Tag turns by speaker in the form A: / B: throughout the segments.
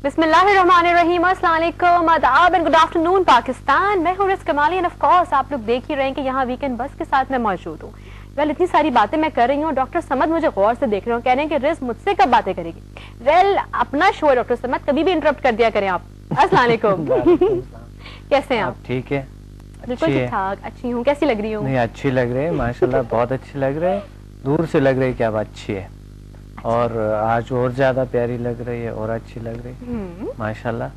A: बिस्मिल्लाहिर्रहमानिर्रहीम, अस्सलाम वालेकुम, आदाब एंड गुड आफ्टरनून पाकिस्तान। मैं हूँ रिज़ कमाली एंड ऑफ कोर्स आप लोग देख ही रहे हैं कि यहाँ वीकेंड बस के साथ मैं मौजूद हूँ। वेल इतनी सारी बातें मैं कर रही हूँ, डॉक्टर समद मुझे गौर से देख रहे हो, कह रहे हैं कि रिज़ मुझसे कब बातें करेगी। वेल अपना शो है डॉक्टर समद, कभी भी इंटरप्ट कर दिया करें आप। अस्सलाम वालेकुम। कैसे हैं आप?
B: ठीक है,
A: बिल्कुल ठीक ठाक। अच्छी हूँ, कैसी लग रही हूँ?
B: नहीं अच्छी लग रही है माशाल्लाह, बहुत अच्छी लग रही है, दूर से लग रही है कि अब अच्छी है, और आज और ज्यादा प्यारी लग रही है और अच्छी लग रही है माशाल्लाह,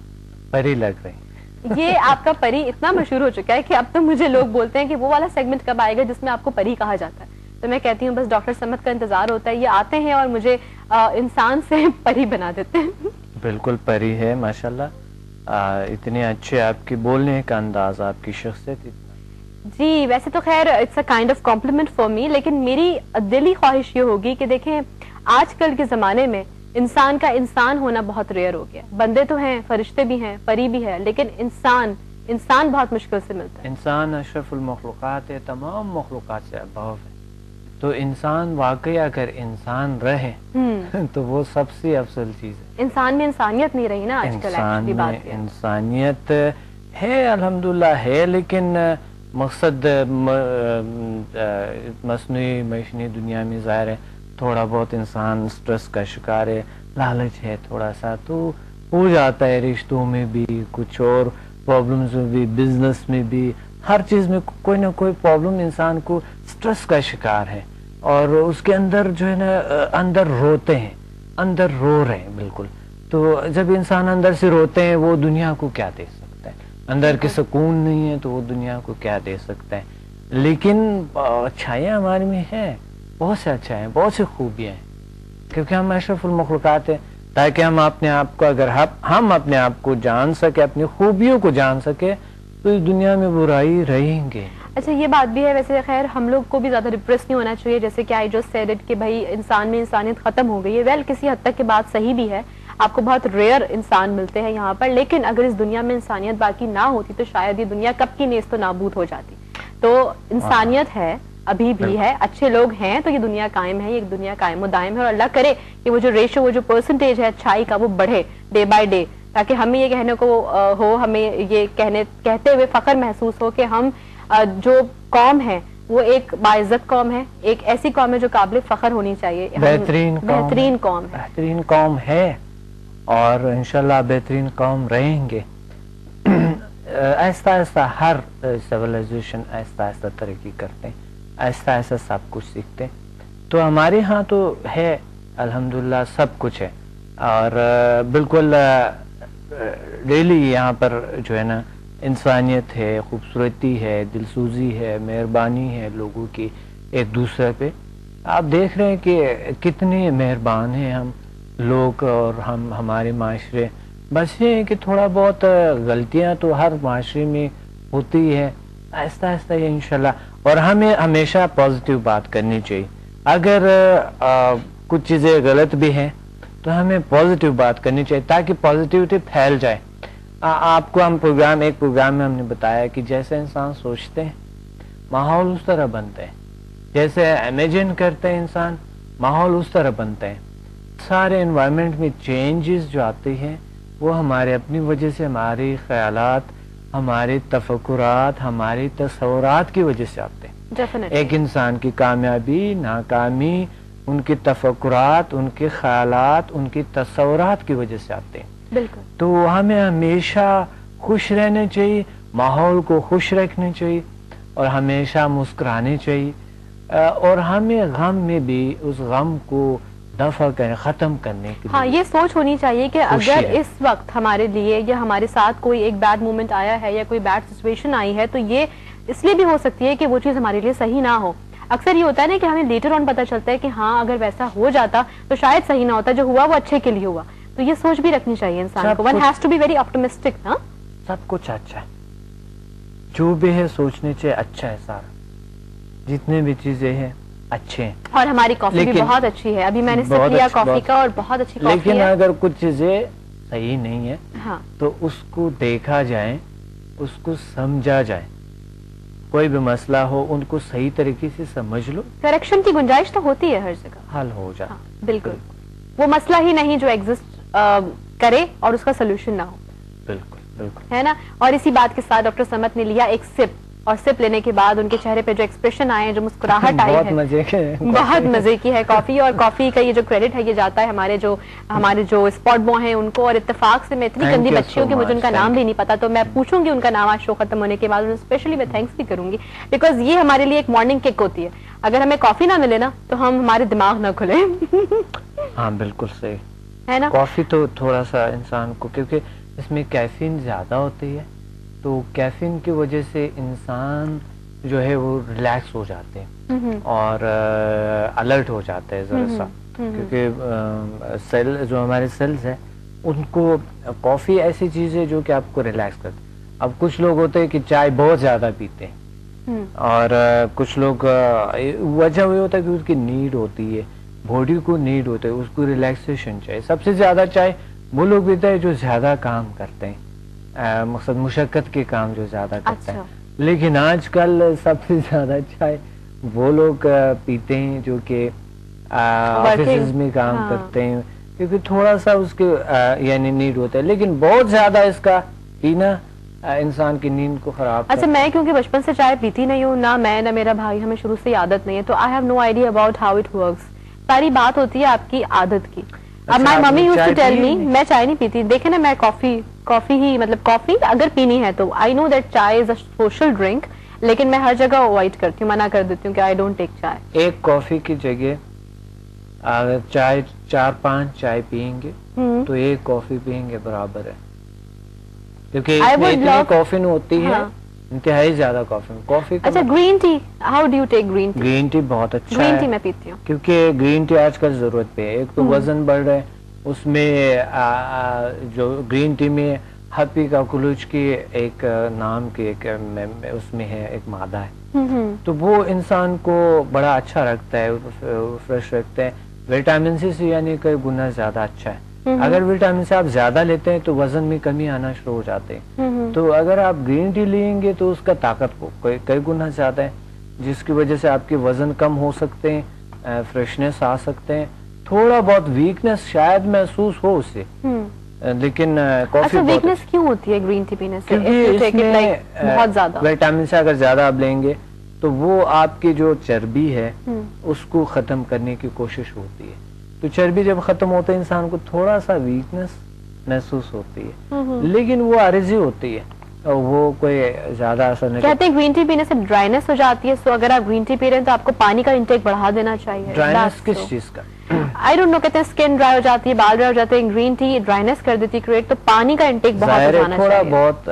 B: परी लग रही है।
A: ये आपका परी इतना मशहूर हो चुका है कि अब तो मुझे लोग बोलते हैं कि वो वाला सेगमेंट कब आएगा जिसमें आपको परी कहा जाता है। तो मैं कहती हूँ बस डॉक्टर समद का इंतजार होता है, ये आते हैं और मुझे इंसान से परी बना देते हैं।
B: बिल्कुल परी है माशाल्लाह, इतने अच्छे आपकी बोलने का अंदाज, आपकी शख्सियत।
A: जी वैसे तो खैर it's a kind of complement for me, लेकिन मेरी दिली ख्वाहिश ये होगी कि देखें आजकल के जमाने में इंसान का इंसान होना बहुत रेयर हो गया। बंदे तो हैं, फरिश्ते भी हैं, परी भी है, लेकिन इंसान बहुत मुश्किल से मिलता है।
B: इंसान अशरफुल मखलूकात है, तमाम मखलूकात से अबव है, तो इंसान वाकई अगर इंसान रहे तो वो सबसे अफजल चीज है।
A: इंसान में इंसानियत नहीं रही ना आजकल।
B: इंसान में इंसानियत है अल्हम्दुलिल्लाह है, लेकिन मकसद मसनूई मशीनी दुनिया में ज़ाहिर है थोड़ा बहुत इंसान स्ट्रेस का शिकार है, लालच है थोड़ा सा तो हो जाता है, रिश्तों में भी कुछ और प्रॉब्लम्स में भी, बिजनेस में भी, हर चीज़ में कोई ना कोई प्रॉब्लम इंसान को स्ट्रेस का शिकार है, और उसके अंदर जो है ना अंदर रोते हैं, अंदर रो रहे हैं बिल्कुल। तो जब इंसान अंदर से रोते हैं वो दुनिया को क्या दे सकता है, अंदर के सुकून नहीं है तो वो दुनिया को क्या दे सकता है। लेकिन अच्छाइयाँ हमारे में है, बहुत से अच्छा है, बहुत सी खूबियाँ हैं, क्योंकि हम अशरफुल मखलूकात हैं, ताकि हम अपने आप को, अगर हम अपने आप को जान सके, अपनी खूबियों को जान सके, तो इस दुनिया में बुराई रहेंगे।
A: अच्छा ये बात भी है, वैसे खैर हम लोग को भी ज्यादा डिप्रेस नहीं होना चाहिए, जैसे कि आई जस्ट सेड इट कि भाई इंसान में इंसानियत खत्म हो गई है। वेल किसी हद तक की बात सही भी है, आपको बहुत रेयर इंसान मिलते हैं यहाँ पर, लेकिन अगर इस दुनिया में इंसानियत बाकी ना होती तो शायद ये दुनिया कब की नेस्त नाबूद हो जाती। तो इंसानियत है, अभी भी है, अच्छे लोग हैं, तो ये दुनिया कायम है, ये दुनिया कायम दायम है, और अल्लाह करे कि वो जो रेशो, वो जो परसेंटेज है अच्छाई का, वो बढ़े डे बाय डे, ताकि हमें ये कहने को हो, हमें ये कहते हुए फख्र महसूस हो कि हम जो कौम है वो एक बाइज्जत कौम है, एक ऐसी कौम है जो काबिल फख्र होनी चाहिए, बेहतरीन कौम है,
B: बेहतरीन कौम है, और इंशाल्लाह बेहतरीन कौम रहेंगे। आहिस्ता आहिस्ता हर सिविलाइजेशन आहिस्ता आहिस्ता तरक्की करते हैं, आहिस्ता आहिस्ता सब कुछ सीखते हैं, तो हमारे यहाँ तो है अल्हम्दुलिल्लाह सब कुछ है, और बिल्कुल डेली यहाँ पर जो है ना इंसानियत है, खूबसूरती है, दिलसूजी है, मेहरबानी है लोगों की एक दूसरे पे। आप देख रहे हैं कि कितने मेहरबान हैं हम लोग, और हम हमारे माशरे, बस ये है कि थोड़ा बहुत गलतियाँ तो हर माशरे में होती है, आहिस्ता आहिस्ता ये इंशाल्लाह। और हमें हमेशा पॉजिटिव बात करनी चाहिए, अगर कुछ चीज़ें गलत भी हैं तो हमें पॉजिटिव बात करनी चाहिए, ताकि पॉजिटिविटी फैल जाए। आपको हम एक प्रोग्राम में हमने बताया कि जैसे इंसान सोचते हैं माहौल उस तरह बनते हैं, जैसे इमेजिन करते हैं इंसान माहौल उस तरह बनते हैं। सारे एनवायरनमेंट में चेंजेस जो आते हैं वो हमारे अपनी वजह से, हमारे ख्यालात, हमारे तफक्कुरात, हमारे तस्वुरात की वजह से आते हैं। एक इंसान की कामयाबी, नाकामी, उनके तफक्कुरात, उनके ख्यालात, उनके तस्वुरात की वजह से आते हैं।
A: बिल्कुल।
B: तो हमें हमेशा खुश रहना चाहिए, माहौल को खुश रखना चाहिए, और हमेशा मुस्कुराने चाहिए, और हमें गम में भी उस गम को दफा करने, खत्म करने के लिए,
A: हाँ ये सोच होनी चाहिए कि अगर इस वक्त हमारे लिए या हमारे साथ कोई एक बैड मोमेंट आया है या कोई बैड सिचुएशन आई है, तो ये इसलिए भी हो सकती है कि वो चीज हमारे लिए सही ना हो। अक्सर ये होता है ना कि हमें लेटर ऑन पता चलता है कि हाँ अगर वैसा हो जाता तो शायद सही ना होता, जो हुआ वो अच्छे के लिए हुआ। तो ये सोच भी रखनी चाहिए इंसान को, one has to be very optimistic ना।
B: सब कुछ अच्छा है, जो भी है सोचने चाहिए अच्छा है, सारा जितने भी चीजें हैं अच्छे हैं,
A: और हमारी कॉफी भी बहुत अच्छी है, अभी मैंने सिप लिया कॉफी का और बहुत अच्छी कॉफी है।
B: लेकिन अगर कुछ चीजें सही नहीं है
A: हाँ,
B: तो उसको देखा जाए, उसको समझा जाए, कोई भी मसला हो उनको सही तरीके से समझ लो,
A: करेक्शन की गुंजाइश तो होती है हर जगह,
B: हल हो जाए।
A: हाँ, बिल्कुल वो मसला ही नहीं जो एग्जिस्ट کرے اور اس کا سولوشن نہ ہو.
B: بالکل بالکل
A: ہے نا. اور اسی بات کے ساتھ ڈاکٹر سمت نے لیا ایک سپ, اور سپ لینے کے بعد ان کے چہرے پہ جو ایکسپریشن آئے ہیں, جو مسکراہٹ آئی
B: بہت
A: ہے,
B: مزے کے
A: بہت مزے کی ہے کافی. اور کافی کا یہ جو کریڈٹ ہے یہ جاتا ہے ہمارے جو اسپاٹ بوائے ہیں ان کو. اور اتفاق سے میں اتنی گندی بچی ہوں کہ مجھے ان کا نام بھی نہیں پتا, تو میں پوچھوں گی ان کا نام آج شو ختم ہونے کے بعد. اسپیشلی میں تھینکس بھی کروں گی بیکاز یہ ہمارے لیے ایک مارننگ کک ہوتی ہے. اگر ہمیں کافی نہ ملے نا تو ہمارے دماغ نہ کھلے.
B: ہاں بالکل صحیح
A: ہے نا.
B: کافی تو تھوڑا سا انسان کو, کیونکہ اس میں کیفین زیادہ ہوتی ہے, تو کیفین کی وجہ سے انسان جو ہے وہ ریلیکس ہو جاتے ہیں اور الرٹ ہو جاتے ہیں ذرا سا, کیونکہ سیل جو ہمارے سیلز ہیں ان کو کافی ایسی چیز ہے جو کہ آپ کو ریلیکس کرتے. اب کچھ لوگ ہوتے ہیں کہ چائے بہت زیادہ پیتے ہیں, اور کچھ لوگ وجہ یہ ہوتا ہے کہ اس کی نیڈ ہوتی ہے, باڈی کو نیڈ ہوتا ہے, اس کو ریلیکسیشن چاہیے. سب سے زیادہ چائے وہ لوگ پیتے ہیں جو زیادہ کام کرتے ہیں, مقصد مشقت کے کام جو زیادہ کرتے ہیں. لیکن آج کل سب سے زیادہ چائے وہ لوگ پیتے ہیں جو کہ آفیسز میں کام کرتے ہیں, کیونکہ تھوڑا سا اس کے یعنی نیڈ ہوتا ہے. لیکن بہت زیادہ اس کا پینا انسان کی نیند کو خراب.
A: اچھا, میں کیونکہ بچپن سے چائے پیتی نہیں ہوں, نہ میں نہ میرا بھائی, ہمیں شروع سے عادت نہیں ہے, تو I have no idea about how it works. ساری بات ہوتی ہے آپ کی عادت کی. اب my mummy use to tell me, میں چائے نہیں پیتی. دیکھیں نا, میں کافی ہی مطلب کافی اگر پینی ہے تو آئی نو دیٹ چائے از اے سوشل ڈرنک, لیکن میں ہر جگہ اوائڈ کرتی ہوں, منع کر دیتی ہوں کہ آئی ڈونٹ ٹیک چائے.
B: ایک کافی کی جگہ اگر چائے 4-5 چائے پیئیں گے تو ایک کافی پیئیں گے برابر ہے, کیونکہ اتنی کافین ہوتی ہے, انتہائی زیادہ کافی.
A: اچھا, green tea, how do you take green tea?
B: Green tea بہت اچھا ہے.
A: گرین ٹی میں پیتی ہوں
B: کیونکہ گرین ٹی آج کل ضرورت پہ ہے. ایک تو وزن بڑھ رہا ہے, اس میں جو گرین ٹی میں ہپی کا کلوچ کی ایک نام کی ایک اس میں ہے ایک مادہ ہے, تو وہ انسان کو بڑا اچھا رکھتا ہے, فریش رکھتا ہے. وٹامن سی سے یعنی کئی گنا زیادہ اچھا ہے. اگر وٹامن سی آپ زیادہ لیتے ہیں تو وزن میں کمی آنا شروع ہو جاتے ہیں. تو اگر آپ گرین ٹی لیں گے تو اس کا طاقت کو کئی گنا زیادہ ہے, جس کی وجہ سے آپ کے وزن کم ہو سکتے ہیں, فریشنس آ سکتے ہیں, تھوڑا بہت ویکنس شاید محسوس ہو اس سے. لیکن کافی
A: ویکنس کیوں ہوتی ہے گرین ٹی پینے سے؟
B: کیونکہ اس میں بہت زیادہ وٹامن سے اگر زیادہ آپ لیں گے تو وہ آپ کی جو چربی ہے اس کو ختم کرنے کی کوشش ہوتی ہے. تو چربی جب ختم ہوتا ہے انسان کو تھوڑا سا ویکنس محسوس ہوتی ہے, لیکن وہ عارضی ہوتی ہے, وہ کوئی زیادہ اثر نہیں.
A: کہتے ہیں گرین ٹی پینے سے ڈرائنس ہو جاتی ہے, سو اگر آپ گرین ٹی پی رہے ہیں تو آپ کو پانی کا انٹیک بڑھا دینا چاہیے.
B: ڈرائنس کس چیز کا؟
A: آئی ڈونٹ نو, کہتے ہیں اسکن ڈرائی ہو جاتی ہے, بال ڈرائی ہو جاتے ہیں, گرین ٹی ڈرائنس کر دیتی ہے کریٹ, تو پانی کا انٹیک بہت ہو جانا چاہیے.
B: تھوڑا بہت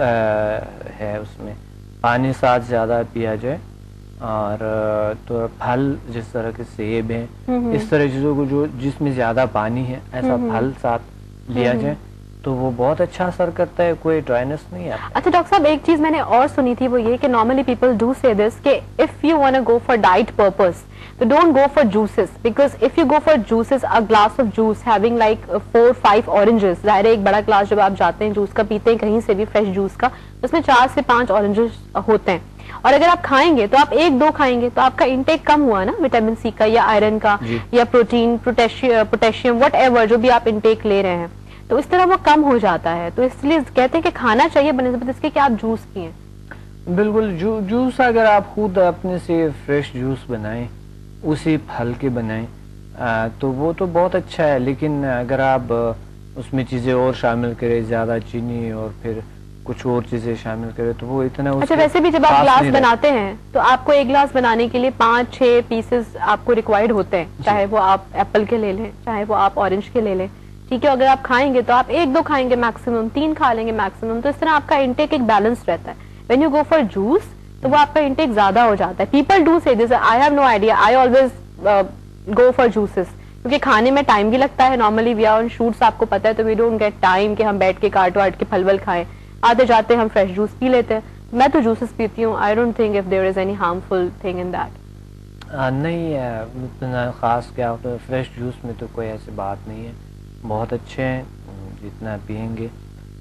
B: ہے اس میں, پانی ساتھ زیادہ پیا جائے, اور تو پھل جس طرح کے سیب ہیں اس طرح چیزوں کو جو جس میں زیادہ پانی ہے ایسا پھل ساتھ لیا جائے تو وہ بہت اچھا اثر کرتا ہے, کوئی ڈرائنس نہیں آتا.
A: اچھا ڈاکٹر صاحب, ایک چیز میں نے اور سنی تھی وہ یہ کہ normally people do say this کہ if you want to go for diet purpose تو don't go for juices, because if you go for juices, a glass of juice having like 4-5 oranges, ظاہر ہے ایک بڑا گلاس جب آپ جاتے ہیں جوس کا پیتے ہیں کہیں سے بھی فریش جوس کا, اس میں 4 سے 5 اورنجز ہوتے ہیں, اور اگر آپ کھائیں گے تو آپ 1-2 کھائیں گے تو آپ کا انٹیک کم ہوا نا وٹامن سی کا یا آئرن کا یا پروٹین, پوٹیشیم, وٹ ایور جو بھی آپ انٹیک لے رہے ہیں, تو اس طرح وہ کم ہو جاتا ہے. تو اس لیے کہتے ہیں کہ کھانا چاہیے بنسبت اس کے کہ آپ جوس پئیں.
B: بالکل, جوس اگر آپ خود اپنے سے فریش جوس بنائیں, اسی پھل کے بنائیں, تو وہ تو بہت اچھا ہے. لیکن اگر آپ اس میں چیزیں اور شامل کریں, زیادہ چینی اور پھر کچھ اور چیزیں شامل کریں تو وہ اتنا.
A: اچھا, ویسے بھی جب آپ گلاس بناتے ہیں تو آپ کو ایک گلاس بنانے کے لیے 5-6 پیسز آپ کو ریکوائرڈ ہوتے ہیں, چاہے وہ آپ ایپل کے لے لیں, چاہے وہ آپ اورنج کے لے لیں, ٹھیک ہے. اگر آپ کھائیں گے تو آپ 1-2 کھائیں گے میکسیمم, 3 کھا لیں گے میکسیمم, تو اس طرح آپ کا انٹیک ایک بیلنس رہتا ہے. When you go for juice تو وہ آپ کا انٹیک زیادہ ہو جاتا ہے. People do say this, I have no idea, I always go for juices, کیونکہ کھانے میں ٹائم بھی لگتا ہے. Normally we are on shoots, آپ کو پتا ہے, تو وی ڈونٹ گیٹ ٹائم کہ ہم بیٹھ کے کاٹ واٹ کے پھل ول کھائیں. آتے جاتے ہم فریش جوس پی لیتے ہیں. میں تو جوسز پیتی ہوں. I don't think if there is any harmful thing in that.
B: نہیں, اتنا خاص کیا فریش جوس میں تو کوئی ایسی بات نہیں ہے, بہت اچھے ہیں, جتنا پئیں گے